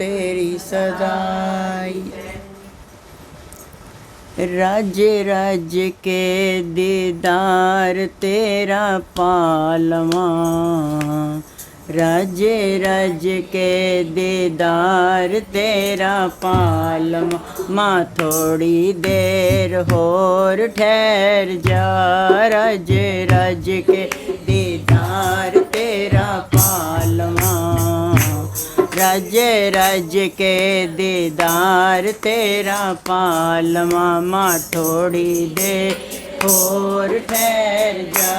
तेरी सदाई। राज्य राज्य के दीदार तेरा पालवा, राज्य राज्य के दीदार तेरा पालवा। माँ थोड़ी देर होर ठहर जा, राज्य राज्य के दीदार तेरा पालवा। राज्य राज्य के दीदार तेरा पालवा। माँ थोड़ी देर और ठहर जा,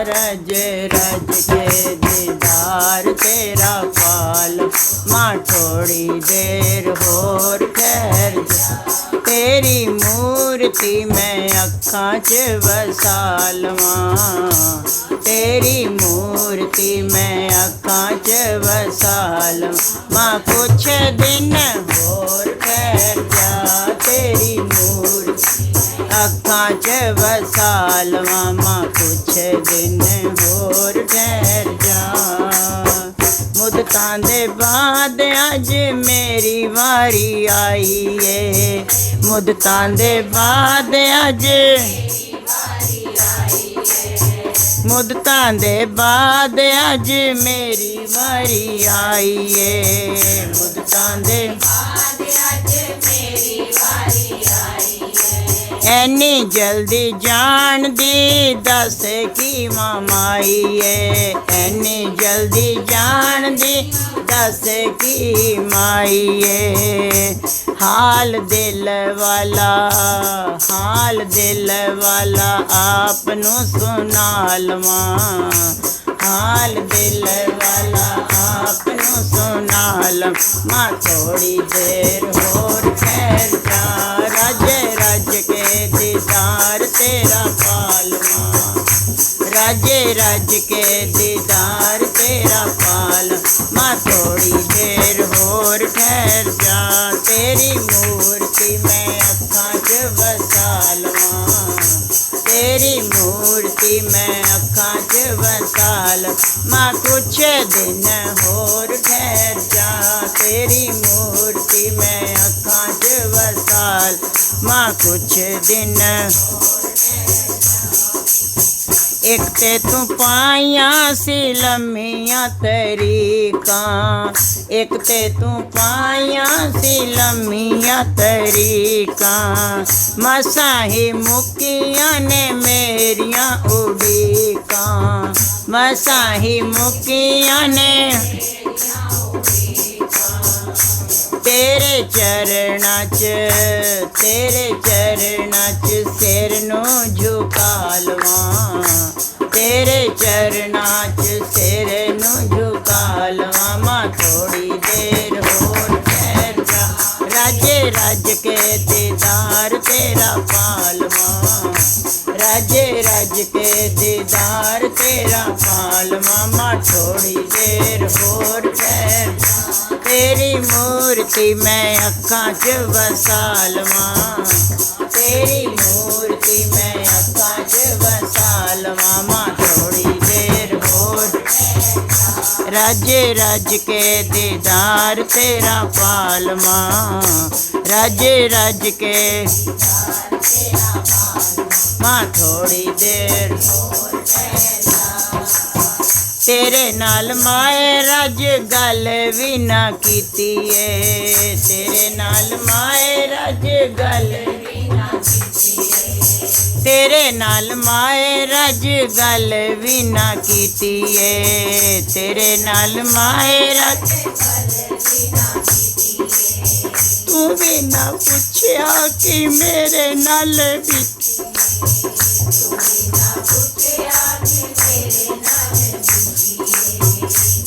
राज्य राज्य के दीदार तेरा पालवा। माँ थोड़ी देर और ठहर जा, तेरी मूर्ति मैं अखां च वसालवा। तेरी मूर्ति मैं अखां च वसालवा। माँ कुछ दिन होर ठहर जा, तेरी मूर्ति अखां च वसालवा। माँ कुछ दिन होर ठहर जा। मुद्दतां दे बाद अज मेरी वारी आई है, मुद्दतां दे बाद अज मुद्दतां दे बाद अज मेरी वारी आई है, मुद्दतां दे बाद अज मेरी वारी आई है। ऐनी जल्दी जान दी दस की मामाई है, ऐनी जल्दी जान दी दस की माई है। हाल दिल वाला, हाल दिल वाला आपनू सुना लवा। हाल दिल वाला आपनू सुना लवा। माँ थोड़ी देर होर ठहर जा, राज्य राज्य के दीदार तेरा पालवा। राज्य राज्य के दीदार तेरा पाल। माँ थोड़ी देर होर ठहर जा, तेरी मूर्ति मैं अखां च वसालवा। तेरी मूर्ति मैं अखां च वसाल। माँ कुछ दिन होर ठहर जा, तेरी मूर्ति मैं अखां च वसाल। माँ कुछ दिन एक ते तू पाइया सी लम्मियां तरीकां, एक ते तू पाइया सी लम्मियां तरीकां। मसा ही मुक्कियां ने मेरियां उड़ीकां, मसा ही मुक्कियां ने तेरे चरना च, तेरे चरना च सिर नू झुका लवा। तेरे चरना च सिर नू झुका लवा। माँ थोड़ी देर होर ठहर जा, राज्य राज्य के दीदार तेरा पालवा। राज्य राज्य के दीदार तेरा पालवा। माँ थोड़ी देर होर ठहर जा, तेरी मूर्ति मैं अखां च वसालवा। तेरी मूर्ति मैं अखां च वसालवा। माँ थोड़ी देर होर, राज्य राज्य के दीदार तेरा पालवा। राज्य राज्य के माँ थोड़ी देर तेरे नाल माए रज गल भी ना कीती है, तेरे नाल माए रज गल भी ना कीती है। तेरे नाल माए रज गल भी ना कीती है, तेरे नाल माए रज गल भी ना कीती है। तू भी ना पूछया कि मेरे नाल भी,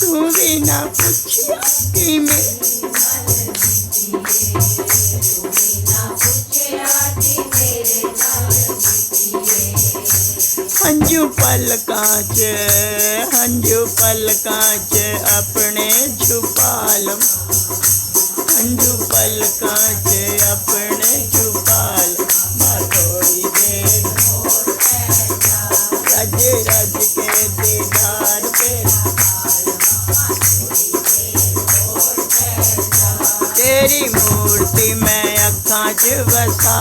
तू भी ना पूछया कि मैं, हंजू पलकां च, हंजू पलकां च अपने छुपा लम, हंजू पलकां च अपने छुपा लम। थोड़ी देर रज रज के दीदार पे तेरी मूर्ति मैं अखां च बसा।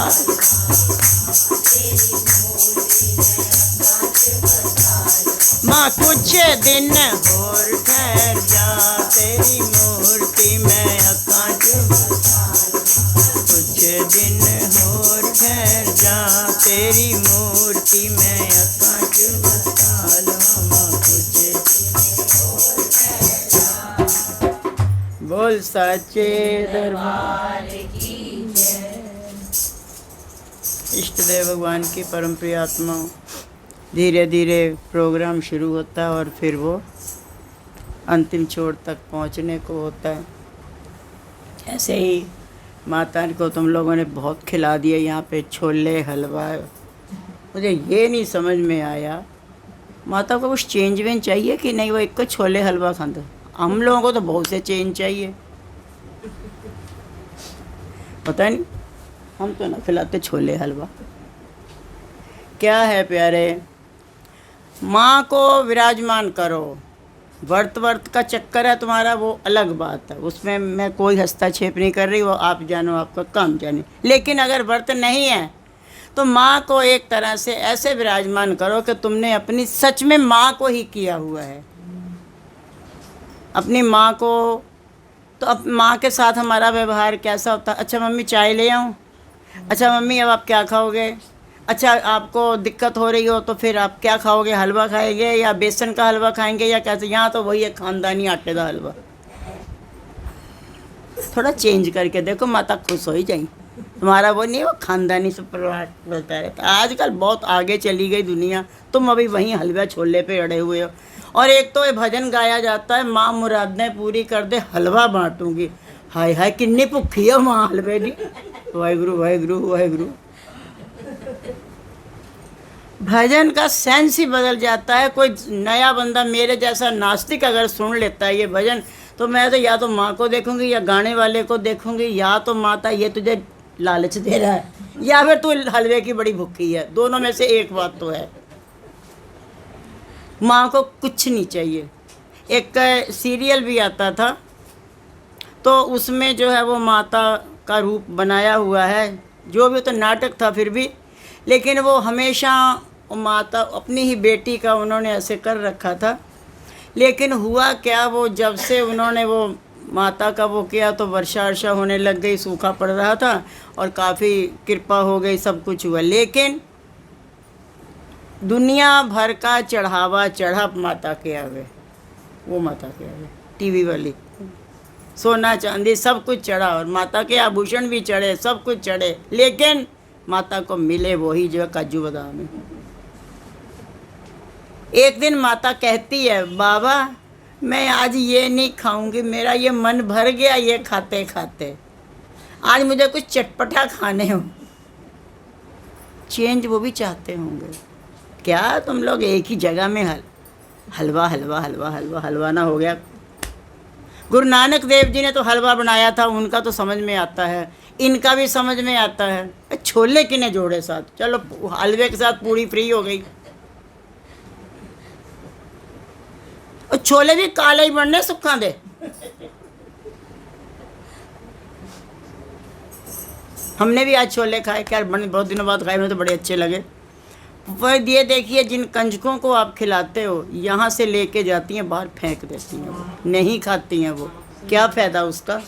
माँ कुछ दिन होर ठहर जा, तेरी मूर्ति मैं अखां च बसा। कुछ दिन होर ठहर जा, तेरी मूर्ति मैं अखां च बसा लवां। बोल साचे दरबार की जय। इष्ट देव भगवान की परम प्रिय आत्मा, धीरे धीरे प्रोग्राम शुरू होता है और फिर वो अंतिम छोर तक पहुंचने को होता है। ऐसे ही माता को तुम लोगों ने बहुत खिला दिया यहाँ पे छोले हलवा। मुझे ये नहीं समझ में आया माता को कुछ चेंज वेंज चाहिए कि नहीं, वो एक को छोले हलवा खाते। हम लोगों को तो बहुत से चेंज चाहिए, पता नहीं हम तो ना खिलाते छोले हलवा। क्या है प्यारे, माँ को विराजमान करो। व्रत का चक्कर है तुम्हारा, वो अलग बात है, उसमें मैं कोई हस्तक्षेप नहीं कर रही, वो आप जानो, आपका काम जाने। लेकिन अगर व्रत नहीं है तो माँ को एक तरह से ऐसे विराजमान करो कि तुमने अपनी सच में माँ को ही किया हुआ है। अपनी माँ को तो अब माँ के साथ हमारा व्यवहार कैसा होता है? अच्छा मम्मी चाय ले आऊँ, अच्छा मम्मी अब आप क्या खाओगे, अच्छा आपको दिक्कत हो रही हो तो फिर आप क्या खाओगे, हलवा खाएंगे या बेसन का हलवा खाएंगे या कैसे? यहाँ तो वही है खानदानी आटे का हलवा। थोड़ा चेंज करके देखो, माता खुश हो ही जाए। तुम्हारा वो नहीं, वो खानदानी से परिवार बोलता है। आजकल बहुत आगे चली गई दुनिया, तुम अभी वहीं हलवा छोले पे अड़े हुए हो। और एक तो ये भजन गाया जाता है, माँ मुरादें पूरी कर दे हलवा बांटूंगी। हाय हाय किन्नी भुखी है माँ हलवे दी। वाहिगुरु वाहिगुरु वाहिगुरु। भजन का सेंस ही बदल जाता है। कोई नया बंदा मेरे जैसा नास्तिक अगर सुन लेता है ये भजन, तो मैं तो या तो माँ को देखूंगी या गाने वाले को देखूंगी, या तो माता ये तुझे लालच दे रहा है या फिर तू हलवे की बड़ी भुक्खी है। दोनों में से एक बात तो है। माँ को कुछ नहीं चाहिए। एक सीरियल भी आता था तो उसमें जो है वो माता का रूप बनाया हुआ है, जो भी तो नाटक था फिर भी, लेकिन वो हमेशा माता अपनी ही बेटी का उन्होंने ऐसे कर रखा था। लेकिन हुआ क्या, वो जब से उन्होंने वो माता का वो किया तो वर्षा वर्षा होने लग गई, सूखा पड़ रहा था और काफ़ी कृपा हो गई, सब कुछ हुआ। लेकिन दुनिया भर का चढ़ावा चढ़ा माता के आगे, वो माता के आगे टीवी वाली, सोना चांदी सब कुछ चढ़ा और माता के आभूषण भी चढ़े, सब कुछ चढ़े, लेकिन माता को मिले वही जो काजू बादाम है। एक दिन माता कहती है, बाबा मैं आज ये नहीं खाऊंगी, मेरा ये मन भर गया ये खाते खाते, आज मुझे कुछ चटपटा खाने हो। चेंज वो भी चाहते होंगे। क्या तुम लोग एक ही जगह में हलवा हलवा हलवा हलवा हलवा ना हो गया? गुरु नानक देव जी ने तो हलवा बनाया था, उनका तो समझ में आता है, इनका भी समझ में आता है। छोले किने जोड़े साथ, चलो हलवे के साथ पूरी फ्री हो गई। और छोले भी काले ही बनने, सुखा दे। हमने भी आज छोले खाए, क्या बहुत दिनों बाद खाए, मुझे तो बड़े अच्छे लगे। वह ये देखिए, जिन कंजकों को आप खिलाते हो यहाँ से लेके जाती हैं बाहर फेंक देती हैं, वो नहीं खाती हैं। वो क्या फ़ायदा उसका?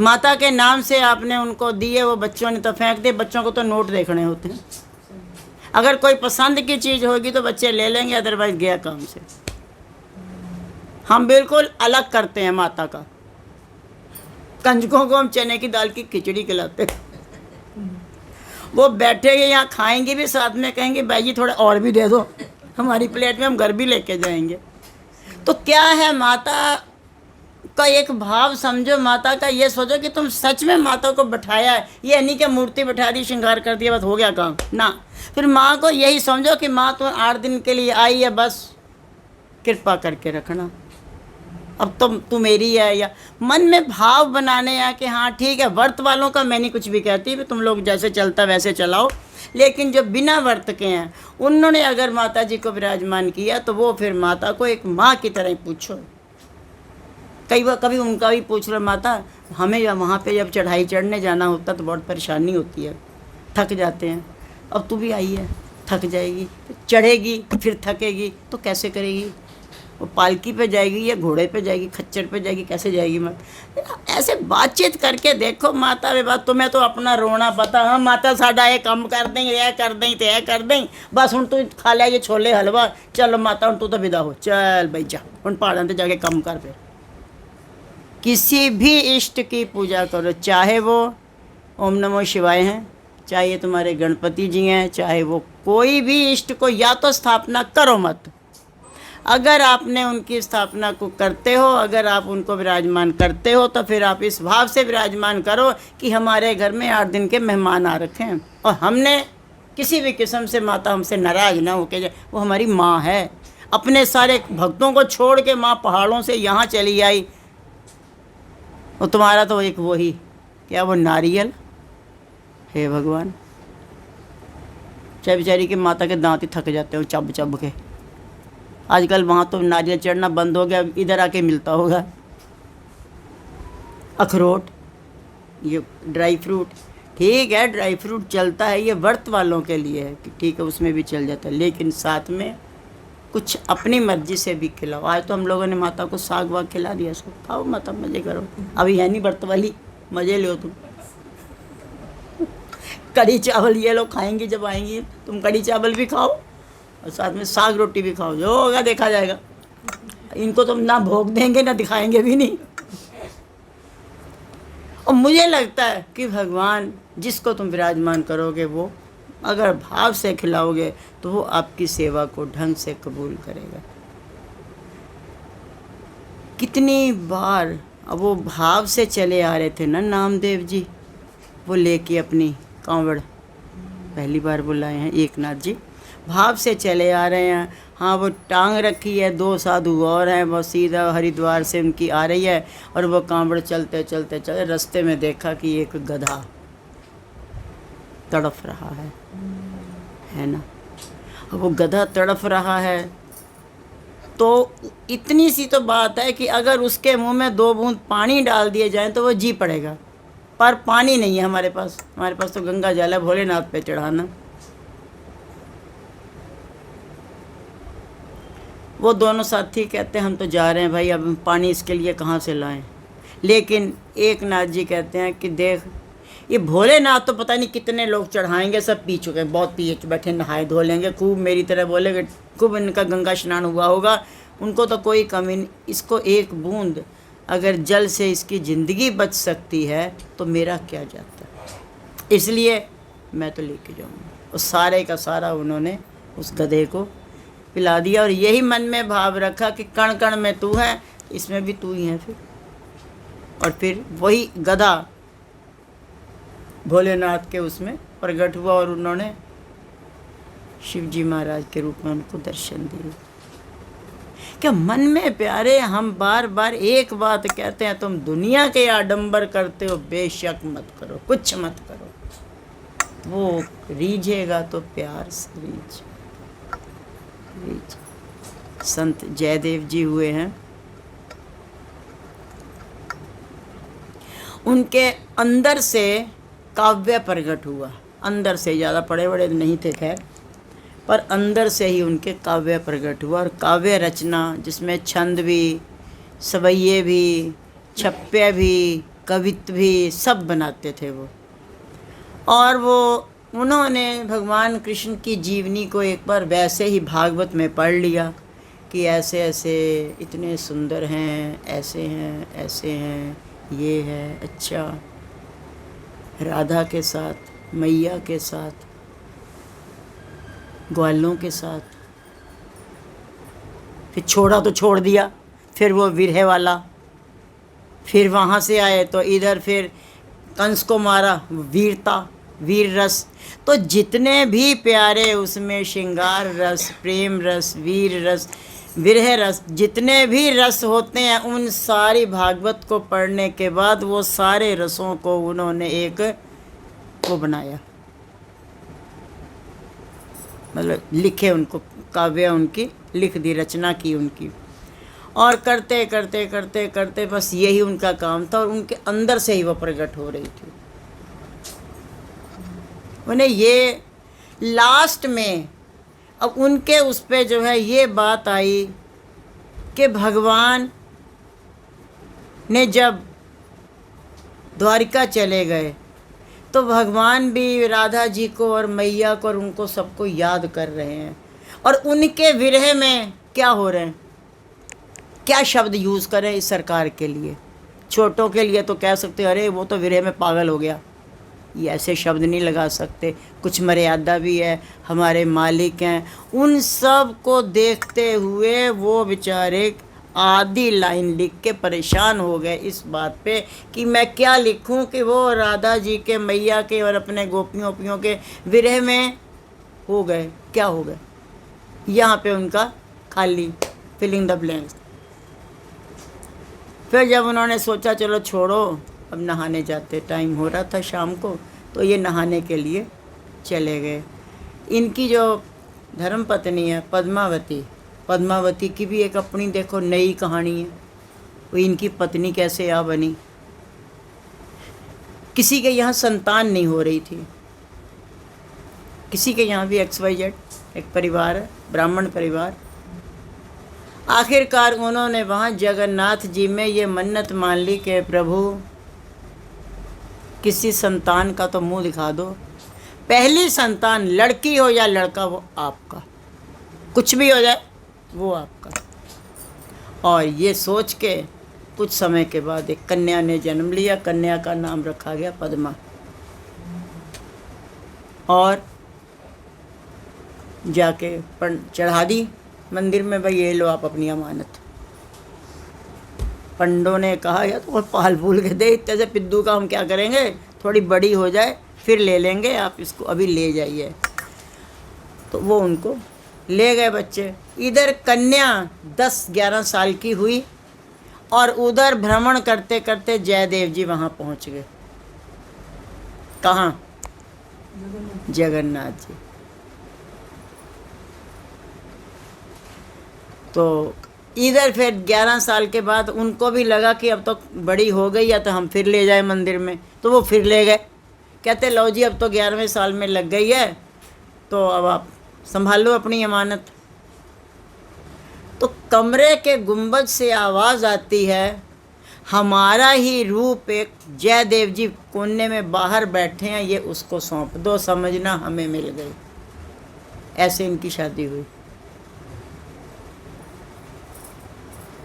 माता के नाम से आपने उनको दिए, वो बच्चों ने तो फेंक दिए। बच्चों को तो नोट देखने होते हैं। अगर कोई पसंद की चीज़ होगी तो बच्चे ले लेंगे, अदरवाइज गया काम से। हम बिल्कुल अलग करते हैं माता का। कंजकों को हम चने की दाल की खिचड़ी खिलाते हैं, वो बैठेंगे यहाँ खाएंगे भी, साथ में कहेंगे भाई जी थोड़ा और भी दे दो, हमारी प्लेट में हम घर भी लेके जाएंगे। तो क्या है, माता का एक भाव समझो, माता का ये सोचो कि तुम सच में माता को बैठाया है। ये नहीं कि मूर्ति बैठा दी, श्रृंगार कर दिया, बस हो गया काम ना। फिर माँ को यही समझो कि माँ तो 8 दिन के लिए आई है, बस कृपा करके रखना, अब तू मेरी है। या मन में भाव बनाने या कि हाँ ठीक है। व्रत वालों का मैं नहीं कुछ भी कहती, तुम लोग जैसे चलता वैसे चलाओ, लेकिन जो बिना व्रत के हैं उन्होंने अगर माता जी को विराजमान किया तो वो फिर माता को एक माँ की तरह ही पूछो। कई बार कभी उनका भी पूछ लो, माता हमें या वहाँ पे जब चढ़ाई चढ़ने जाना होता तो बहुत परेशानी होती है, थक जाते हैं। अब तू भी आई है, थक जाएगी, चढ़ेगी फिर थकेगी तो कैसे करेगी? वो पालकी पे जाएगी या घोड़े पे जाएगी, खच्चर पे जाएगी, कैसे जाएगी? मत ऐसे बातचीत करके देखो माता वे बात। तुम्हें तो अपना रोना पता, हाँ माता साडा ये कम कर दें, यह कर दें तो यह कर दें, बस हूँ तू खा लिया ये छोले हलवा, चलो माता हूँ तू तो विदा हो, चल भाई जा उन पहाड़ों पर जाके कम कर। फिर किसी भी इष्ट की पूजा करो, चाहे वो ओम नमो शिवाय हैं, चाहे ये तुम्हारे गणपति जी हैं, चाहे वो कोई भी इष्ट को या तो स्थापना करो मत। अगर आपने उनकी स्थापना को करते हो, अगर आप उनको विराजमान करते हो तो फिर आप इस भाव से विराजमान करो कि हमारे घर में 8 दिन के मेहमान आ रखे हैं और हमने किसी भी किस्म से माता हमसे नाराज़ ना हो के जाए। वो हमारी माँ है, अपने सारे भक्तों को छोड़ के माँ पहाड़ों से यहाँ चली आई। और तुम्हारा तो एक वही क्या वो नारियल, हे भगवान, चाहे बेचारी के माता के दांत ही थक जाते हो चब चब के। आजकल वहाँ तो नारियल चढ़ना बंद हो गया, इधर आके मिलता होगा। अखरोट, ये ड्राई फ्रूट, ठीक है ड्राई फ्रूट चलता है, ये व्रत वालों के लिए है कि ठीक है उसमें भी चल जाता है, लेकिन साथ में कुछ अपनी मर्जी से भी खिलाओ। आज तो हम लोगों ने माता को साग वाग खिला दिया, इसको खाओ माता मज़े करो। अभी है नहीं व्रत वाली, मज़े लो तुम। कढ़ी चावल ये लोग खाएंगे जब आएंगी, तुम कढ़ी चावल भी खाओ और साथ में साग रोटी भी खाओ, जो होगा देखा जाएगा। इनको तुम ना भोग देंगे ना दिखाएंगे भी नहीं। और मुझे लगता है कि भगवान जिसको तुम विराजमान करोगे वो अगर भाव से खिलाओगे तो वो आपकी सेवा को ढंग से कबूल करेगा। कितनी बार अब वो भाव से चले आ रहे थे ना नामदेव जी, वो लेके अपनी कांवड़ पहली बार बुलाए हैं एकनाथ जी, भाव से चले आ रहे हैं। हाँ वो टांग रखी है, 2 साधु और हैं, वो सीधा हरिद्वार से उनकी आ रही है और वो कांवड़ चलते चलते चले, रास्ते में देखा कि एक गधा तड़फ रहा है ना। अब वो गधा तड़फ रहा है तो इतनी सी तो बात है कि अगर उसके मुंह में 2 बूंद पानी डाल दिए जाएं तो वो जी पड़ेगा, पर पानी नहीं है हमारे पास तो गंगा जल है भोलेनाथ पे चढ़ाना। वो दोनों साथी कहते हैं हम तो जा रहे हैं भाई, अब पानी इसके लिए कहाँ से लाएं। लेकिन एकनाथ जी कहते हैं कि देख ये भोलेनाथ तो पता नहीं कितने लोग चढ़ाएंगे, सब पी चुके हैं, बहुत पिए बैठे, नहाए धो लेंगे खूब, मेरी तरह बोलेंगे खूब, इनका गंगा स्नान हुआ होगा, उनको तो कोई कमी नहीं। इसको 1 बूंद अगर जल से इसकी ज़िंदगी बच सकती है तो मेरा क्या जाता है, इसलिए मैं तो लेके जाऊँगा। और सारे का सारा उन्होंने उस गधे को पिला दिया और यही मन में भाव रखा कि कण कण में तू है, इसमें भी तू ही है। और फिर वही गधा भोलेनाथ के उसमें प्रकट हुआ और उन्होंने शिवजी महाराज के रूप में उनको दर्शन दिए। क्या मन में प्यारे, हम बार बार एक बात कहते हैं, तुम दुनिया के आडंबर करते हो, बेशक मत करो, कुछ मत करो, वो रीझेगा तो प्यार से रीझ। संत जयदेव जी हुए हैं, उनके अंदर से काव्य प्रकट हुआ, अंदर से, ज़्यादा पढ़े बड़े नहीं थे खैर, पर अंदर से ही उनके काव्य प्रकट हुआ। और काव्य रचना जिसमें छंद भी, सवैये भी, छप्पे भी, कवित्व भी सब बनाते थे वो। और वो उन्होंने भगवान कृष्ण की जीवनी को एक बार वैसे ही भागवत में पढ़ लिया कि ऐसे ऐसे इतने सुंदर हैं, ऐसे हैं, ऐसे हैं, ये है। अच्छा, राधा के साथ, मैया के साथ, ग्वालों के साथ, फिर छोड़ा तो छोड़ दिया, फिर वो विरह वाला, फिर वहाँ से आए तो इधर फिर कंस को मारा, वीरता, वीर रस। तो जितने भी प्यारे उसमें श्रृंगार रस, प्रेम रस, वीर रस, विरह रस, जितने भी रस होते हैं, उन सारी भागवत को पढ़ने के बाद वो सारे रसों को उन्होंने एक को बनाया, मतलब लिखे, उनको काव्य उनकी लिख दी, रचना की उनकी। और करते करते करते करते बस यही उनका काम था, और उनके अंदर से ही वो प्रकट हो रही थी। उन्हें ये लास्ट में अब उनके उस पे जो है ये बात आई कि भगवान ने जब द्वारिका चले गए तो भगवान भी राधा जी को और मैया को और उनको सबको याद कर रहे हैं, और उनके विरह में क्या हो रहे हैं, क्या शब्द यूज़ करें इस सरकार के लिए। छोटों के लिए तो कह सकते अरे वो तो विरह में पागल हो गया, ये ऐसे शब्द नहीं लगा सकते, कुछ मर्यादा भी है, हमारे मालिक हैं। उन सब को देखते हुए वो बेचारे आधी लाइन लिख के परेशान हो गए इस बात पे कि मैं क्या लिखूं कि वो राधा जी के, मैया के और अपने गोपियों ओपियों के विरह में हो गए, क्या हो गए। यहाँ पे उनका खाली फिलिंग द ब्लैंक्स। फिर जब उन्होंने सोचा चलो छोड़ो, अब नहाने जाते, टाइम हो रहा था शाम को, तो ये नहाने के लिए चले गए। इनकी जो धर्मपत्नी है पद्मावती, पद्मावती की भी एक अपनी देखो नई कहानी है। वो इनकी पत्नी कैसे आ बनी। किसी के यहाँ संतान नहीं हो रही थी, किसी के यहाँ भी XYZ एक परिवार है, ब्राह्मण परिवार। आखिरकार उन्होंने वहाँ जगन्नाथ जी में ये मन्नत मान ली कि प्रभु किसी संतान का तो मुंह दिखा दो, पहली संतान लड़की हो या लड़का वो आपका, कुछ भी हो जाए वो आपका। और ये सोच के कुछ समय के बाद एक कन्या ने जन्म लिया, कन्या का नाम रखा गया पद्मा। और जाके चढ़ा दी मंदिर में, भाई ये लो आप अपनी अमानत। पंडों ने कहा या तो पाल फूल के दे, इतने से पिद्दू का हम क्या करेंगे, थोड़ी बड़ी हो जाए फिर ले लेंगे, आप इसको अभी ले जाइए। तो वो उनको ले गए बच्चे। इधर कन्या 10-11 साल की हुई और उधर भ्रमण करते करते जयदेव जी वहाँ पहुँच गए। कहाँ? जगन्नाथ जी। तो इधर फिर 11 साल के बाद उनको भी लगा कि अब तो बड़ी हो गई या तो हम फिर ले जाए मंदिर में, तो वो फिर ले गए। कहते लो जी अब तो 11वें साल में लग गई है, तो अब आप संभाल लो अपनी अमानत। तो कमरे के गुंबद से आवाज़ आती है, हमारा ही रूप एक जयदेव जी कोने में बाहर बैठे हैं, ये उसको सौंप दो, समझना हमें मिल गई। ऐसे इनकी शादी हुई।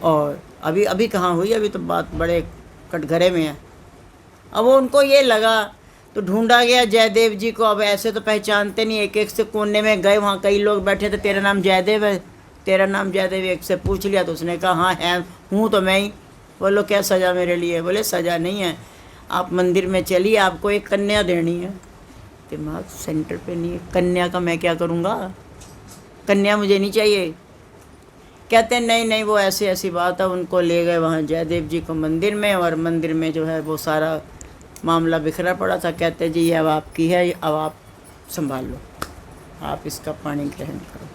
और अभी अभी कहाँ हुई, अभी तो बात बड़े कटघरे में है। अब वो उनको ये लगा तो ढूंढा गया जयदेव जी को। अब ऐसे तो पहचानते नहीं, एक एक से कोने में गए, वहाँ कई लोग बैठे थे, तेरा नाम जयदेव है, तेरा नाम जयदेव, एक से पूछ लिया तो उसने कहा हाँ है, हूँ तो मैं ही। बोलो क्या सज़ा मेरे लिए? बोले सज़ा नहीं है, आप मंदिर में चलिए, आपको एक कन्या देनी है। दिमाग सेंटर पे नहीं है, कन्या का मैं क्या करूँगा, कन्या मुझे नहीं चाहिए। कहते हैं नहीं नहीं वो ऐसी ऐसी बात है। उनको ले गए वहाँ जयदेव जी को मंदिर में, और मंदिर में जो है वो सारा मामला बिखरा पड़ा था। कहते जी ये अब आपकी है, अब आप संभाल लो, आप इसका पानी ग्रहण करो।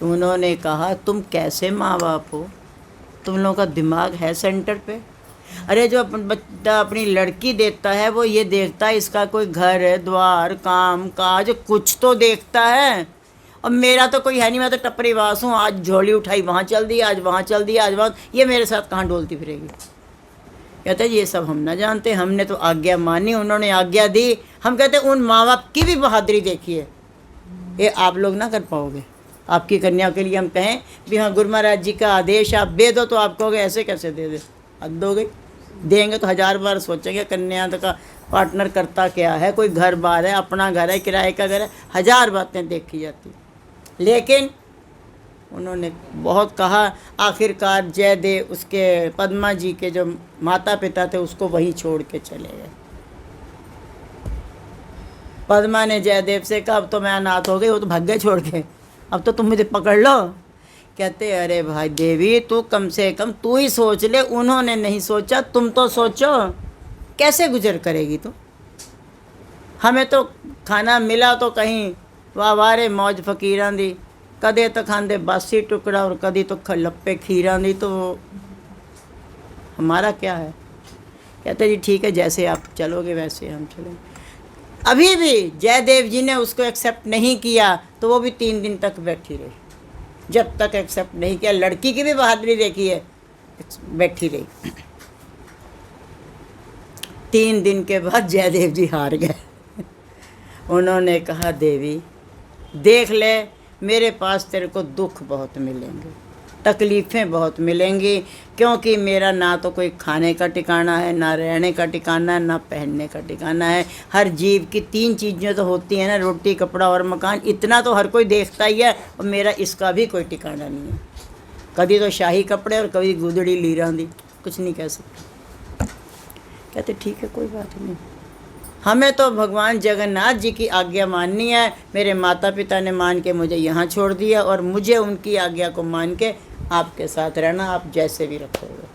उन्होंने कहा तुम कैसे माँ बाप हो, तुम लोगों का दिमाग है सेंटर पे? अरे जो बच्चा अपनी लड़की देखता है वो ये देखता है इसका कोई घर है, द्वार, काम काज, कुछ तो देखता है। और मेरा तो कोई है नहीं, मैं तो टपरी वास हूँ, आज झोली उठाई वहाँ चल दी, आज वहाँ चल दी, आज वहाँ, ये मेरे साथ कहाँ डोलती फिरेगी। कहते हैं ये सब हम ना जानते, हमने तो आज्ञा मानी, उन्होंने आज्ञा दी। हम कहते हैं उन माँ बाप की भी बहादुरी देखिए, ये आप लोग ना कर पाओगे। आपकी कन्या के लिए हम कहें भी हाँ गुरु महाराज जी का आदेश आप दे दो, तो आप कहोगे ऐसे कैसे दे दे, हद हो गई। देंगे तो 1000 बार सोचेंगे कन्या का पार्टनर करता क्या है, कोई घर बार है, अपना घर है, किराए का घर है, 1000 बातें देखी जाती। लेकिन उन्होंने बहुत कहा। आखिरकार जयदेव उसके पद्मा जी के जो माता पिता थे उसको वहीं छोड़ के चले गए। पद्मा ने जयदेव से कहा अब तो मैं अनाथ हो गई, वो तो भाग गए छोड़ के, अब तो तुम मुझे पकड़ लो। कहते अरे भाई देवी तू कम से कम तू ही सोच ले, उन्होंने नहीं सोचा, तुम तो सोचो, कैसे गुजर करेगी तू? हमें तो खाना मिला तो कहीं वाह वाह रे मौज फकीरां दी, कदे तो खांदे बासी टुकड़ा और कदी तो लप्पे खीरा नहीं, तो हमारा क्या है। कहते जी ठीक है, जैसे आप चलोगे वैसे हम चलेंगे। अभी भी जयदेव जी ने उसको एक्सेप्ट नहीं किया तो वो भी 3 दिन तक बैठी रही, जब तक एक्सेप्ट नहीं किया। लड़की की भी बहादुरी देखी है, बैठी रही। 3 दिन के बाद जयदेव जी हार गए। उन्होंने कहा देवी देख ले, मेरे पास तेरे को दुख बहुत मिलेंगे, तकलीफ़ें बहुत मिलेंगी, क्योंकि मेरा ना तो कोई खाने का ठिकाना है, ना रहने का ठिकाना है, ना पहनने का ठिकाना है। हर जीव की 3 चीज़ें तो होती हैं ना, रोटी कपड़ा और मकान, इतना तो हर कोई देखता ही है, और मेरा इसका भी कोई ठिकाना नहीं है। कभी तो शाही कपड़े और कभी गुदड़ी लीरा दी, कुछ नहीं कह सकते। कहते ठीक है कोई बात नहीं, हमें तो भगवान जगन्नाथ जी की आज्ञा माननी है। मेरे माता पिता ने मान के मुझे यहाँ छोड़ दिया और मुझे उनकी आज्ञा को मान के आपके साथ रहना, आप जैसे भी रखोगे।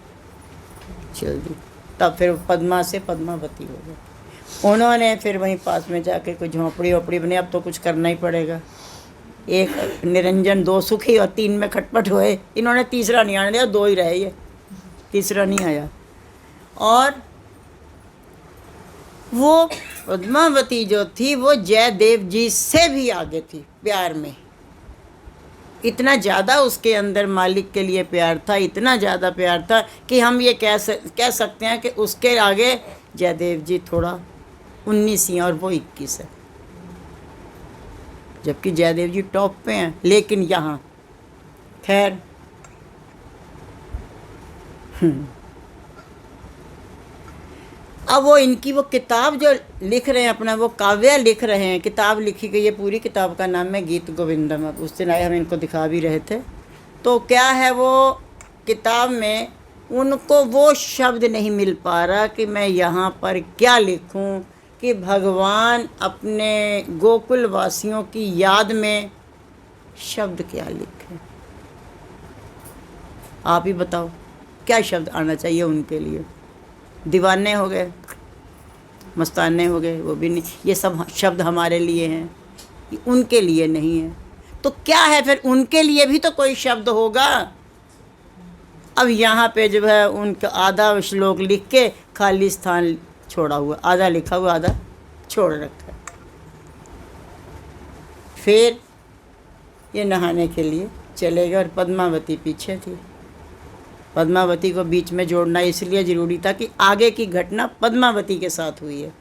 चल दी। तब फिर पद्मा से पद्मावती हो गए। उन्होंने फिर वहीं पास में जाके कोई झोंपड़ी वोपड़ी बनी, अब तो कुछ करना ही पड़ेगा। 1 निरंजन 2 सुखी और 3 में खटपट हुए। इन्होंने तीसरा नहीं आने दिया, 2 ही रहे, ये तीसरा नहीं आया। और वो पद्मावती जो थी वो जयदेव जी से भी आगे थी प्यार में। इतना ज़्यादा उसके अंदर मालिक के लिए प्यार था, इतना ज़्यादा प्यार था कि हम ये कह सकते हैं कि उसके आगे जयदेव जी थोड़ा 19 ही और वो 21 है, जबकि जयदेव जी टॉप पे हैं। लेकिन यहाँ खैर अब वो इनकी वो किताब जो लिख रहे हैं, अपना वो काव्य लिख रहे हैं, किताब लिखी गई है, पूरी किताब का नाम है गीत गोविंदम। अब उस दिन आए हम इनको दिखा भी रहे थे। तो क्या है वो किताब में उनको वो शब्द नहीं मिल पा रहा कि मैं यहाँ पर क्या लिखूं कि भगवान अपने गोकुल वासियों की याद में शब्द क्या लिखें। आप ही बताओ क्या शब्द आना चाहिए उनके लिए। दीवाने हो गए, मस्ताने हो गए, वो भी नहीं। ये सब शब्द हमारे लिए हैं, उनके लिए नहीं है। तो क्या है फिर, उनके लिए भी तो कोई शब्द होगा। अब यहाँ पे जो है उनका आधा श्लोक लिख के खाली स्थान छोड़ा हुआ, आधा लिखा हुआ आधा छोड़ रखा है। फिर ये नहाने के लिए चले गए और पद्मावती पीछे थी। पद्मावती को बीच में जोड़ना इसलिए ज़रूरी था कि आगे की घटना पद्मावती के साथ हुई है,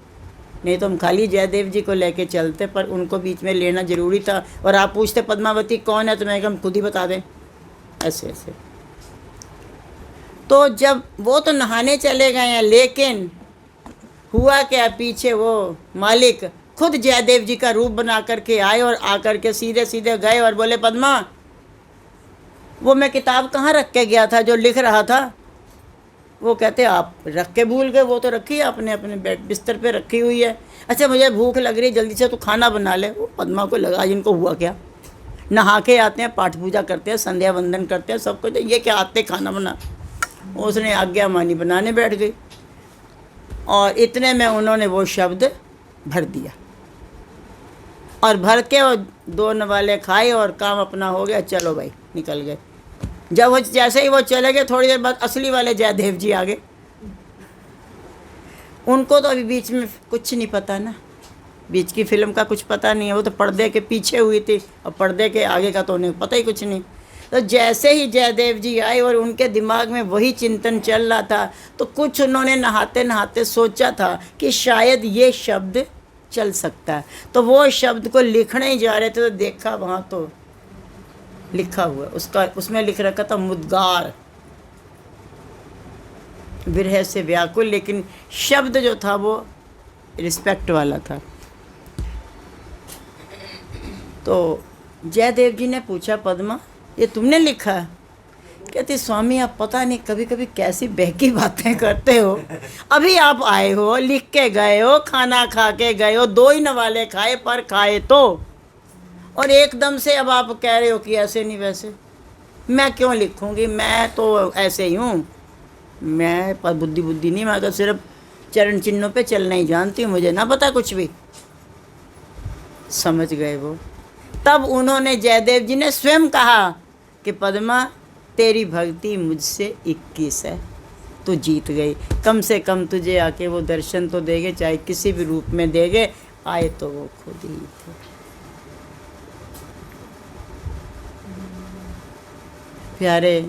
नहीं तो हम खाली जयदेव जी को लेके चलते, पर उनको बीच में लेना ज़रूरी था। और आप पूछते पद्मावती कौन है, तो मैं हम खुद ही बता दें, ऐसे ऐसे। तो जब वो तो नहाने चले गए हैं, लेकिन हुआ क्या, पीछे वो मालिक खुद जयदेव जी का रूप बना करके आए और आकर के सीधे सीधे गए और बोले पद्मा, वो मैं किताब कहाँ रख के गया था जो लिख रहा था। वो कहते आप रख के भूल गए, वो तो रखी है आपने अपने बेड बिस्तर पे रखी हुई है। अच्छा मुझे भूख लग रही है, जल्दी से तो खाना बना ले। वो पद्मा को लगा इनको हुआ क्या, नहा के आते हैं, पाठ पूजा करते हैं, संध्या वंदन करते हैं, सब कुछ, ये क्या आते खाना बना। उसने आज्ञा मानी, बनाने बैठ गई और इतने में उन्होंने वो शब्द भर दिया और भर के और 2 नवाले खाए और काम अपना हो गया। चलो भाई निकल गए। जब वो जैसे ही वो चले गए, थोड़ी देर बाद असली वाले जयदेव जी आ गए। उनको तो अभी बीच में कुछ नहीं पता ना, बीच की फिल्म का कुछ पता नहीं है। वो तो पर्दे के पीछे हुई थी और पर्दे के आगे का तो उन्हें पता ही कुछ नहीं। तो जैसे ही जयदेव जी आए और उनके दिमाग में वही चिंतन चल रहा था, तो कुछ उन्होंने नहाते नहाते सोचा था कि शायद ये शब्द चल सकता है। तो वो शब्द को लिखने ही जा रहे थे, तो देखा वहाँ तो लिखा हुआ, उसका उसमें लिख रखा था मुद्गार, विरह से व्याकुल। लेकिन शब्द जो था वो रिस्पेक्ट वाला था। तो जयदेव जी ने पूछा पद्मा ये तुमने लिखा है? कहती स्वामी आप पता नहीं कभी कभी कैसी बहकी बातें करते हो। अभी आप आए हो, लिख के गए हो, खाना खा के गए हो, 2 ही नवाले खाए, पर खाए तो, और एकदम से अब आप कह रहे हो कि ऐसे नहीं वैसे। मैं क्यों लिखूंगी, मैं तो ऐसे ही हूँ, मैं पर बुद्धि नहीं, मैं तो सिर्फ चरण चिन्हों पे चलना ही जानती हूँ, मुझे ना पता कुछ भी। समझ गए वो तब उन्होंने जयदेव जी ने स्वयं कहा कि पद्मा तेरी भक्ति मुझसे 21 है, तू जीत गई। कम से कम तुझे आके वो दर्शन तो देंगे, चाहे किसी भी रूप में देंगे, आए तो वो खुद ही थे। प्यारे,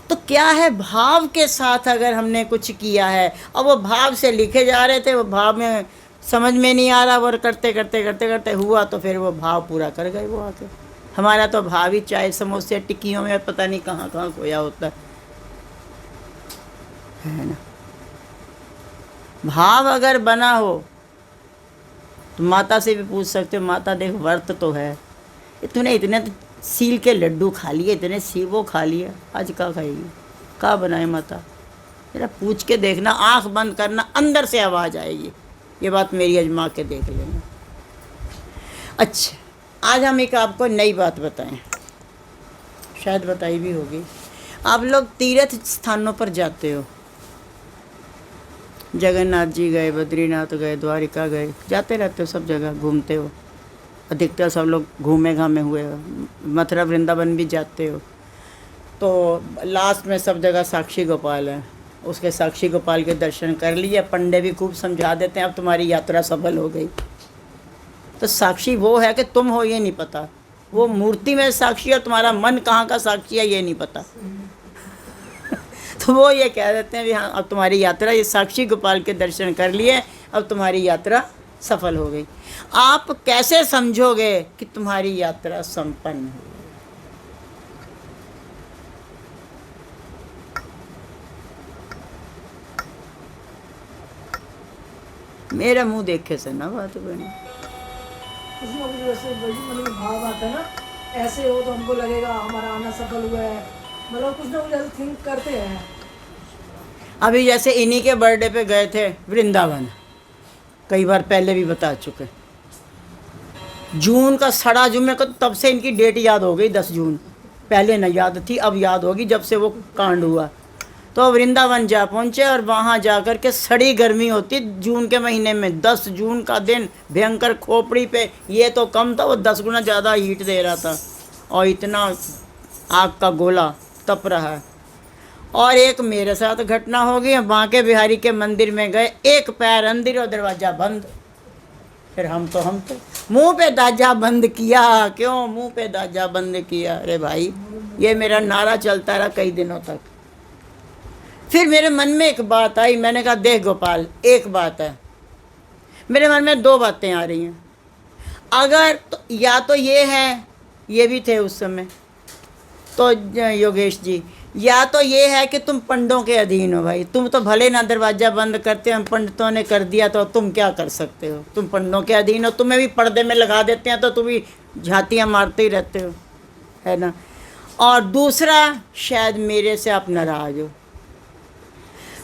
तो क्या है, भाव के साथ अगर हमने कुछ किया है और वो भाव से लिखे जा रहे थे, वो भाव में समझ में नहीं आ रहा, और करते करते करते करते हुआ, तो फिर वो भाव पूरा कर गए वो आके। हमारा तो भाव ही चाय समोसे टिक्कियों में पता नहीं कहाँ कहाँ खोया होता है ना। भाव अगर बना हो तो माता से भी पूछ सकते हो, माता देख व्रत तो है, तूने इतने सील के लड्डू खा लिए, इतने सीवो खा लिया, आज क्या खाएगी, क्या बनाए माता, जरा पूछ के देखना, आंख बंद करना, अंदर से आवाज़ आएगी, ये बात मेरी अजमा के देख लेना। अच्छा, आज हम एक आपको नई बात बताएं, शायद बताई भी होगी। आप लोग तीर्थ स्थानों पर जाते हो, जगन्नाथ जी गए, बद्रीनाथ गए, द्वारिका गए, जाते रहते हो, सब जगह घूमते हो, अधिकतर सब लोग घूमे घामे हुए हो, मथुरा वृंदावन भी जाते हो। तो लास्ट में सब जगह साक्षी गोपाल है, उसके साक्षी गोपाल के दर्शन कर लिए, पंडे भी खूब समझा देते हैं, अब तुम्हारी यात्रा सफल हो गई। तो साक्षी वो है कि तुम हो ये नहीं पता, वो मूर्ति में साक्षी है, तुम्हारा मन कहाँ का साक्षी है ये नहीं पता। तो वो ये कह देते हैं भी हाँ, अब तुम्हारी यात्रा, ये साक्षी गोपाल के दर्शन कर लिए, अब तुम्हारी यात्रा सफल हो गई। आप कैसे समझोगे कि तुम्हारी यात्रा संपन्न हुई? मेरा मुंह देखे से ना बात बनी, उसमें कुछ वैसे मतलब भाव आता है ना, ऐसे हो तो हमको लगेगा हमारा आना सफल हुआ है, मतलब कुछ ना कुछ ऐसे थिंक करते हैं। अभी जैसे इन्हीं के बर्थडे पे गए थे वृंदावन, कई बार पहले भी बता चुके, जून का सड़ा जून, मेरे को तब से इनकी डेट याद हो गई, 10 जून, पहले न याद थी, अब याद होगी जब से वो कांड हुआ। तो वृंदावन जा पहुँचे और वहाँ जाकर के सड़ी गर्मी होती जून के महीने में, 10 जून का दिन भयंकर, खोपड़ी पे ये तो कम था, वो 10 गुना ज़्यादा हीट दे रहा था, और इतना आग का गोला तप रहा है। और एक मेरे साथ घटना हो गई, बांके बिहारी के मंदिर में गए, एक पैर अंदर और दरवाज़ा बंद, फिर हम तो मुंह पे दाजा बंद किया। क्यों मुंह पे दाजा बंद किया? अरे भाई, ये मेरा नारा चलता रहा कई दिनों तक। फिर मेरे मन में एक बात आई, मैंने कहा देख गोपाल, एक बात है, मेरे मन में 2 बातें आ रही हैं। अगर तो या तो ये है, ये भी थे उस समय तो योगेश जी, या तो ये है कि तुम पंडों के अधीन हो भाई, तुम तो भले ना दरवाज़ा बंद करते हो, पंडितों ने कर दिया तो तुम क्या कर सकते हो, तुम पंडों के अधीन हो, तुम्हें भी पर्दे में लगा देते हैं तो तुम भी झांतियाँ मारते ही रहते हो, है ना। और दूसरा, शायद मेरे से आप नाराज़ हो।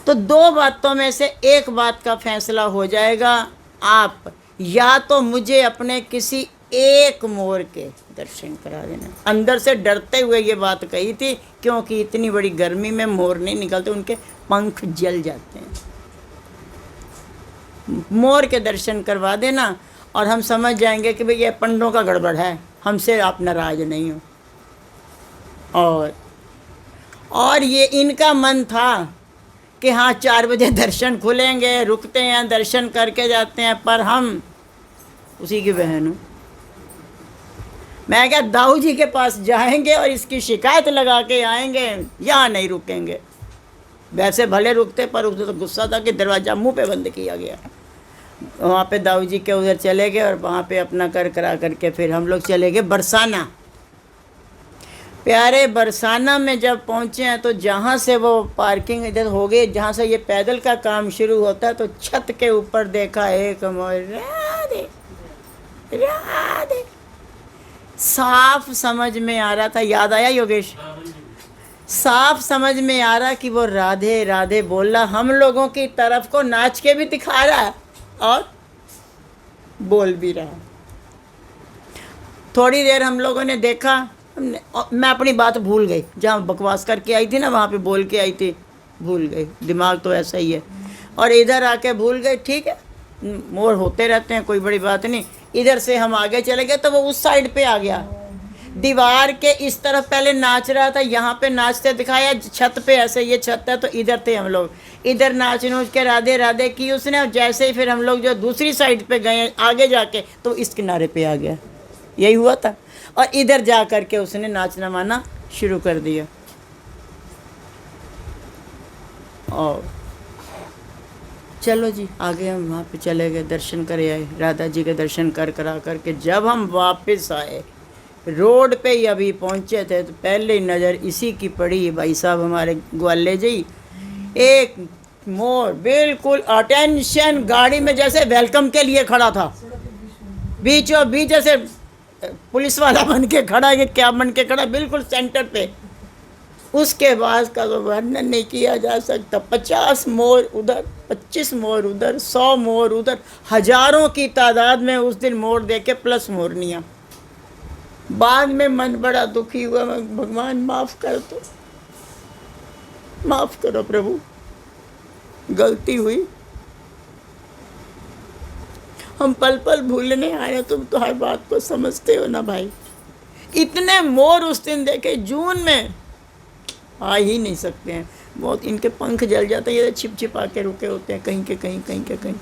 तो 2 बातों में से एक बात का फैसला हो जाएगा, आप या तो मुझे अपने किसी एक मोर के दर्शन करा देना। अंदर से डरते हुए ये बात कही थी, क्योंकि इतनी बड़ी गर्मी में मोर नहीं निकलते, उनके पंख जल जाते हैं। मोर के दर्शन करवा देना और हम समझ जाएंगे कि भाई ये पंडों का गड़बड़ है, हमसे आप नाराज नहीं हो। और ये इनका मन था कि हाँ 4 बजे दर्शन खुलेंगे, रुकते हैं, दर्शन करके जाते हैं, पर हम उसी की बहन हूँ। मैं क्या दाऊ जी के पास जाएंगे और इसकी शिकायत लगा के आएंगे, यहाँ नहीं रुकेंगे। वैसे भले रुकते, पर उसने तो गुस्सा था कि दरवाज़ा मुंह पे बंद किया गया। वहाँ पे दाऊ जी के उधर चले गए और वहाँ पे अपना करा करके फिर हम लोग चले गए बरसाना। प्यारे, बरसाना में जब पहुँचे हैं तो जहाँ से वो पार्किंग इधर हो गई, जहाँ से ये पैदल का काम शुरू होता है, तो छत के ऊपर देखा एक मोर, राधे राधे, साफ समझ में आ रहा था। याद आया योगेश? साफ समझ में आ रहा कि वो राधे राधे बोल रहा, हम लोगों की तरफ को नाच के भी दिखा रहा है और बोल भी रहा है। थोड़ी देर हम लोगों ने देखा, मैं अपनी बात भूल गई, जहाँ बकवास करके आई थी ना, वहाँ पे बोल के आई थी, भूल गई, दिमाग तो ऐसा ही है। और इधर आके भूल गई, ठीक है, मोर होते रहते हैं, कोई बड़ी बात नहीं। इधर से हम आगे चले गए तो वो उस साइड पे आ गया। दीवार के इस तरफ पहले नाच रहा था, यहाँ पे नाचते दिखाया, छत पे ऐसे ये छत है तो इधर थे हम लोग, इधर नाच नूच के राधे राधे की उसने। और जैसे ही फिर हम लोग जो दूसरी साइड पे गए आगे जाके तो इस किनारे पे आ गया, यही हुआ था। और इधर जा कर के उसने नाचना माना शुरू कर दिया। और चलो जी आगे हम वहाँ पे चले गए, दर्शन करे आए, राधा जी के दर्शन कर करा करके जब हम वापस आए, रोड पे ही अभी पहुँचे थे तो पहले नज़र इसी की पड़ी। भाई साहब हमारे ग्वाले जी, एक मोर बिल्कुल अटेंशन गाड़ी में जैसे वेलकम के लिए खड़ा था, बीचों बीच जैसे पुलिस वाला बन के खड़ा है, क्या बन के खड़ा, बिल्कुल सेंटर पे। उसके बाद का तो वर्णन नहीं किया जा सकता। 50 मोर उधर, 25 मोर उधर, 100 मोर उधर, हजारों की तादाद में उस दिन मोर देखे प्लस मोरनियाँ। बाद में मन बड़ा दुखी हुआ, मैं भगवान माफ़ कर दो, माफ़ करो प्रभु, गलती हुई, हम पल पल भूलने आए। तुम तो हर बात को समझते हो ना भाई। इतने मोर उस दिन देखे, जून में आ ही नहीं सकते हैं, बहुत इनके पंख जल जाते हैं, ये छिप छिपा के रुके होते हैं कहीं के कहीं, कहीं के कहीं,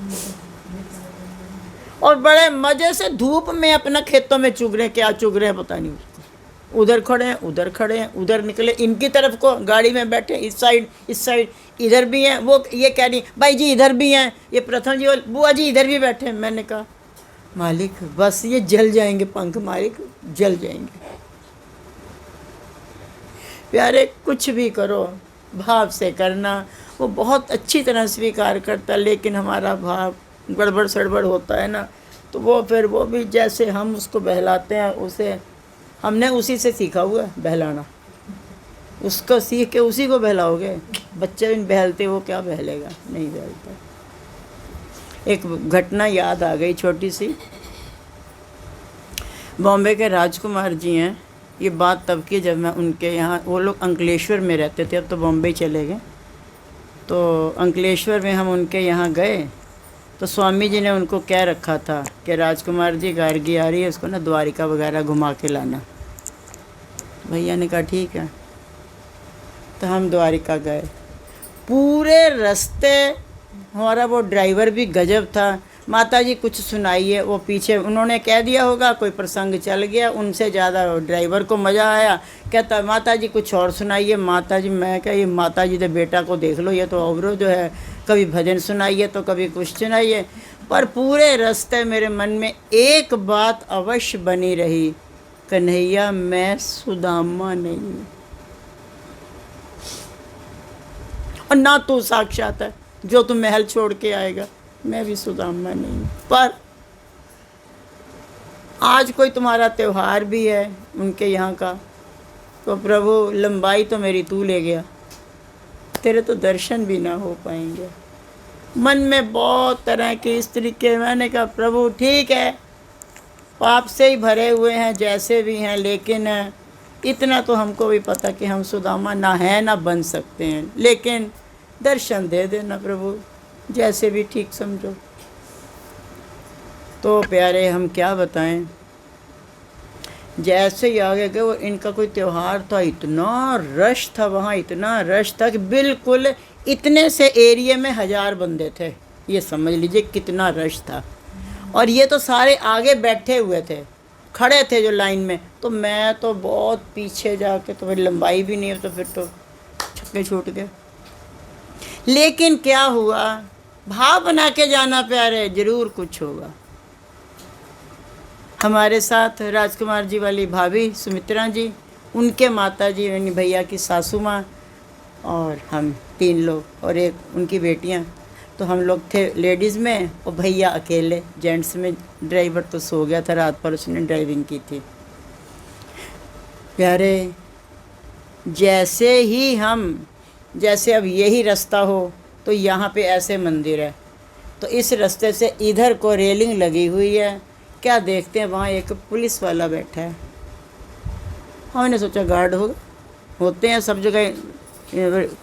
और बड़े मज़े से धूप में अपना खेतों में चुग रहे हैं, क्या चुग रहे हैं पता नहीं उसको। उधर खड़े हैं, उधर खड़े हैं, उधर निकले इनकी तरफ को, गाड़ी में बैठे इस साइड, इधर भी हैं। वो ये कह रही भाई जी इधर भी हैं, ये प्रथम जी बुआ जी इधर भी बैठे हैं। मैंने कहा मालिक बस ये जल जाएंगे पंख, मालिक जल जाएंगे। प्यारे कुछ भी करो भाव से करना, वो बहुत अच्छी तरह स्वीकार करता, लेकिन हमारा भाव गड़बड़ सड़बड़ होता है ना, तो वो फिर वो भी जैसे हम उसको बहलाते हैं, उसे हमने उसी से सीखा हुआ है बहलाना, उसको सीख के उसी को बहलाओगे। बच्चे भी बहलते, वो क्या बहलेगा, नहीं बहलता। एक घटना याद आ गई छोटी सी, बॉम्बे के राजकुमार जी हैं, ये बात तब की जब मैं उनके यहाँ, वो लोग अंकलेश्वर में रहते थे, अब तो बॉम्बे चले गए। तो अंकलेश्वर में हम उनके यहाँ गए तो स्वामी जी ने उनको कह रखा था कि राजकुमार जी गार्गी आ रही है, उसको ना द्वारिका वगैरह घुमा के लाना। भैया ने कहा ठीक है। तो हम द्वारिका गए, पूरे रास्ते हमारा वो ड्राइवर भी गजब था। माता जी कुछ सुनाइए, वो पीछे उन्होंने कह दिया होगा, कोई प्रसंग चल गया, उनसे ज़्यादा ड्राइवर को मज़ा आया। कहता माता जी कुछ और सुनाइए। माता जी, मैं क्या, ये माता जी तो बेटा को देख लो, ये तो अवरो जो है, कभी भजन सुनाइए तो कभी कुछ सुनाइए। पर पूरे रास्ते मेरे मन में एक बात अवश्य बनी रही, कन्हैया मैं सुदामा नहीं हूँ, और ना तू साक्षात है जो तुम महल छोड़ के आएगा, मैं भी सुदामा नहीं हूँ। पर आज कोई तुम्हारा त्यौहार भी है उनके यहाँ का, तो प्रभु लंबाई तो मेरी तू ले गया, तेरे तो दर्शन भी ना हो पाएंगे। मन में बहुत तरह की इस तरीके, मैंने कहा प्रभु ठीक है, पाप से ही भरे हुए हैं जैसे भी हैं, लेकिन इतना तो हमको भी पता कि हम सुदामा ना हैं ना बन सकते हैं, लेकिन दर्शन दे देना प्रभु, जैसे भी ठीक समझो। तो प्यारे हम क्या बताएं, जैसे ही आगे गए, वो इनका कोई त्यौहार था, इतना रश था वहाँ, इतना रश था कि बिल्कुल इतने से एरिया में 1000 बंदे थे, ये समझ लीजिए कितना रश था। और ये तो सारे आगे बैठे हुए थे, खड़े थे जो लाइन में, तो मैं तो बहुत पीछे जाके, तो फिर लंबाई भी नहीं है, तो फिर तो छक्के छूट गए। लेकिन क्या हुआ, भाव बना के जाना प्यारे, ज़रूर कुछ होगा। हमारे साथ राजकुमार जी वाली भाभी सुमित्रा जी, उनके माता जी यानी भैया की सासू माँ, और हम 3 लोग, और एक उनकी बेटियाँ। तो हम लोग थे लेडीज़ में, और भैया अकेले जेंट्स में। ड्राइवर तो सो गया था रात पर, उसने ड्राइविंग की थी। प्यारे जैसे ही हम, जैसे अब यही रास्ता हो तो यहाँ पे ऐसे मंदिर है, तो इस रास्ते से इधर को रेलिंग लगी हुई है, क्या देखते हैं वहाँ एक पुलिस वाला बैठा है। हमने सोचा गार्ड होगा, होते हैं सब जगह,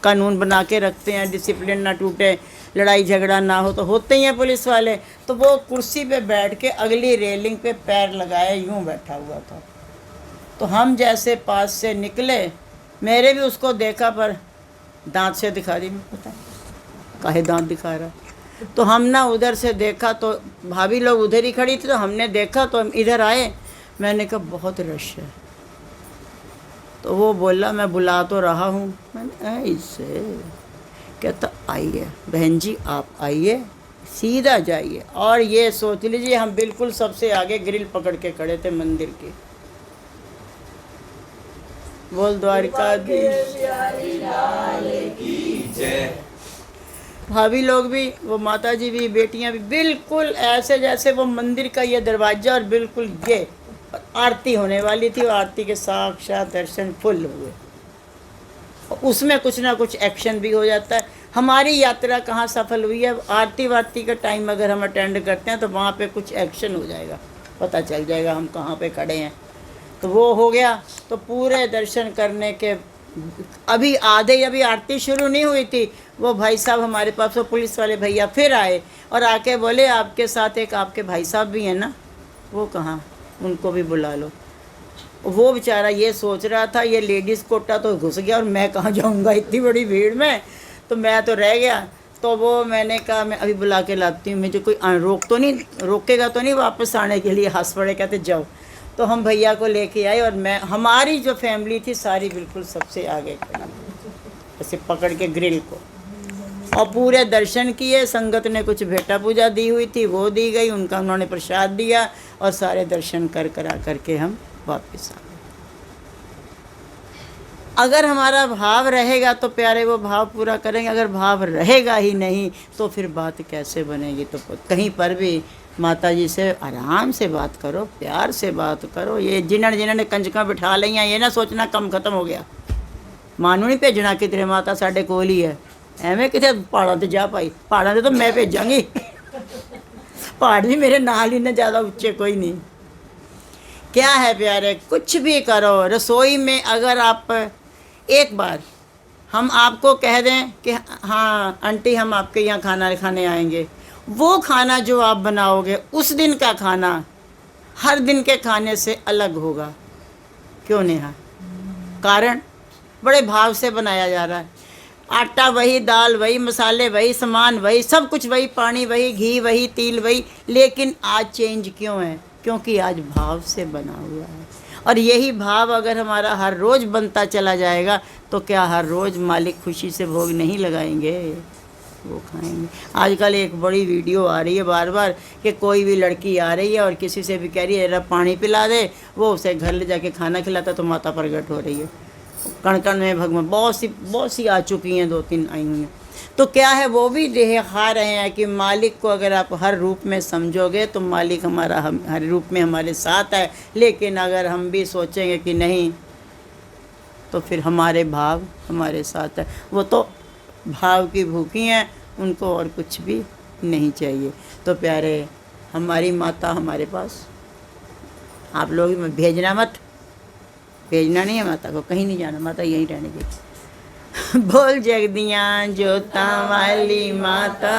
कानून बना के रखते हैं, डिसिप्लिन ना टूटे, लड़ाई झगड़ा ना हो, तो होते ही हैं पुलिस वाले। तो वो कुर्सी पे बैठ के अगली रेलिंग पे पैर लगाए यूं बैठा हुआ था। तो हम जैसे पास से निकले, मेरे भी उसको देखा, पर दांत से दिखा दी। मैं पता काहे दांत दिखा रहा। तो हम ना उधर से देखा तो भाभी लोग उधर ही खड़ी थी, तो हमने देखा तो हम इधर आए। मैंने कहा बहुत रश है। तो वो बोला मैं बुला तो रहा हूँ। मैंने ऐसे कहता आइए बहन जी, आप आइए, सीधा जाइए। और ये सोच लीजिए हम बिल्कुल सबसे आगे ग्रिल पकड़ के खड़े थे मंदिर की। बोल द्वारकाधीश की जय। भाभी लोग भी, वो माता जी भी, बेटियां भी, बिल्कुल ऐसे जैसे वो मंदिर का ये दरवाज़ा और बिल्कुल ये आरती होने वाली थी। और आरती के साक्षात दर्शन फुल हुए। उसमें कुछ ना कुछ एक्शन भी हो जाता है। हमारी यात्रा कहाँ सफल हुई है, आरती वारती का टाइम अगर हम अटेंड करते हैं तो वहाँ पे कुछ एक्शन हो जाएगा, पता चल जाएगा हम कहाँ पे खड़े हैं। तो वो हो गया। तो पूरे दर्शन करने के अभी आरती शुरू नहीं हुई थी, वो भाई साहब हमारे पास, वो पुलिस वाले भैया फिर आए और आके बोले आपके साथ एक आपके भाई साहब भी हैं ना, वो कहाँ, उनको भी बुला लो। वो बेचारा ये सोच रहा था ये लेडीज़ कोटा तो घुस गया और मैं कहाँ जाऊँगा इतनी बड़ी भीड़ में, तो मैं तो रह गया। तो वो मैंने कहा मैं अभी बुला के लाती हूँ, मुझे कोई रोकेगा तो नहीं वापस आने के लिए। हंस पड़े, कहते जाओ। तो हम भैया को लेके आए और मैं, हमारी जो फैमिली थी सारी बिल्कुल सबसे आगे खड़ी ऐसे पकड़ के ग्रिल को, और पूरे दर्शन किए। संगत ने कुछ भेटा पूजा दी हुई थी वो दी गई, उनका उन्होंने प्रसाद दिया और सारे दर्शन करा करके हम वापस आ गए। अगर हमारा भाव रहेगा तो प्यारे वो भाव पूरा करेंगे, अगर भाव रहेगा ही नहीं तो फिर बात कैसे बनेगी। तो कहीं पर भी माता जी से आराम से बात करो, प्यार से बात करो। ये जिन्होंने कंजका बिठा लिया ये ना सोचना कम खत्म हो गया, मानू नहीं भेजना कितने, माता साढ़े कोल ही है, एवें कितने पहाड़ों से जा पाई। पहाड़ों से तो मैं भेजांगी, पहाड़ भी मेरे नाल ही ना, ज़्यादा ऊंचे कोई नहीं। क्या है प्यारे, कुछ भी करो। रसोई में अगर आप एक बार हम आपको कह दें कि हाँ आंटी हम आपके यहाँ खाना खाने आएंगे, वो खाना जो आप बनाओगे उस दिन का खाना हर दिन के खाने से अलग होगा। क्यों नेहा? कारण बड़े भाव से बनाया जा रहा है। आटा वही, दाल वही, मसाले वही, सामान वही, सब कुछ वही, पानी वही, घी वही, तेल वही, लेकिन आज चेंज क्यों है? क्योंकि आज भाव से बना हुआ है। और यही भाव अगर हमारा हर रोज़ बनता चला जाएगा तो क्या हर रोज़ मालिक खुशी से भोग नहीं लगाएंगे, वो खाएंगे। आजकल एक बड़ी वीडियो आ रही है बार बार कि कोई भी लड़की आ रही है और किसी से भी कह रही है जरा पानी पिला दे, वो उसे घर ले जाके खाना खिलाता तो माता प्रगट हो रही है। कण कण में भगवान, बहुत सी आ चुकी हैं, 2-3 आई हुई हैं। तो क्या है, वो भी दिखा रहे हैं कि मालिक को अगर आप हर रूप में समझोगे तो मालिक हमारा हर रूप में हमारे साथ है। लेकिन अगर हम भी सोचेंगे कि नहीं, तो फिर हमारे भाव हमारे साथ है। वो तो भाव की भूखी हैं, उनको और कुछ भी नहीं चाहिए। तो प्यारे, हमारी माता हमारे पास, आप लोग भेजना मत, भेजना नहीं है माता को, कहीं नहीं जाना, माता यहीं रहने देगी। बोल जगदियाँ जोता वाली माता।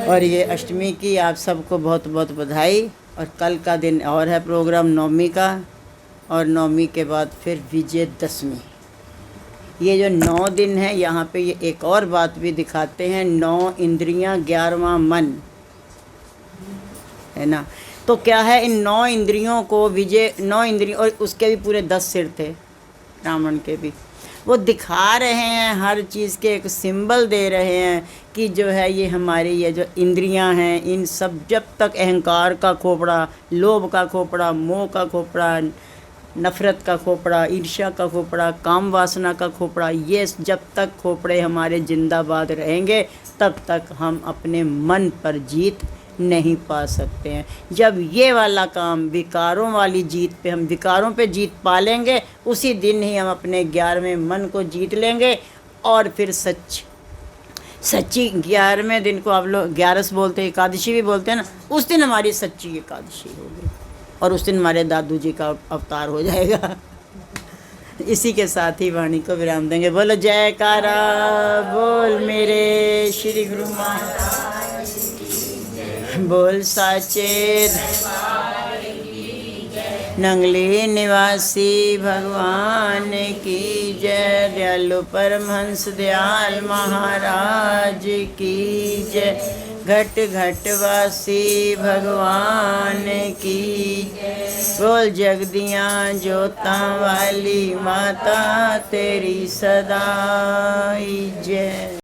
और ये अष्टमी की आप सबको बहुत बहुत बधाई। और कल का दिन और है प्रोग्राम नवमी का, और नवमी के बाद फिर विजयदशमी। ये जो 9 दिन है यहाँ पे ये एक और बात भी दिखाते हैं, 9 इंद्रियाँ 11वां मन है ना। तो क्या है, इन 9 इंद्रियों को 9 इंद्रियों, और उसके भी पूरे 10 सिर थे रावण के भी, वो दिखा रहे हैं, हर चीज़ के एक सिंबल दे रहे हैं कि जो है ये हमारी ये जो इंद्रियां हैं, इन सब जब तक अहंकार का खोपड़ा, लोभ का खोपड़ा, मोह का खोपड़ा, नफ़रत का खोपड़ा, ईर्ष्या का खोपड़ा, काम वासना का खोपड़ा, ये जब तक खोपड़े हमारे जिंदाबाद रहेंगे तब तक हम अपने मन पर जीत नहीं पा सकते हैं। जब ये वाला काम, विकारों वाली जीत पे, हम विकारों पे जीत पा लेंगे, उसी दिन ही हम अपने 11वें मन को जीत लेंगे। और फिर सच्ची 11वें दिन को आप लोग 11 बोलते हैं, एकादशी भी बोलते हैं ना, उस दिन हमारी सच्ची एकादशी होगी और उस दिन हमारे दादू जी का अवतार हो जाएगा। इसी के साथ ही वाणी को विराम देंगे। बोलो जयकारा बोल मेरे श्री गुरु महाराज, बोल साचे नंगली निवासी भगवान की जय। दयालु परमहंस दयाल महाराज की जय। घट घट वासी भगवान की बोल। जगदियाँ जोतां वाली माता तेरी सदाई जय।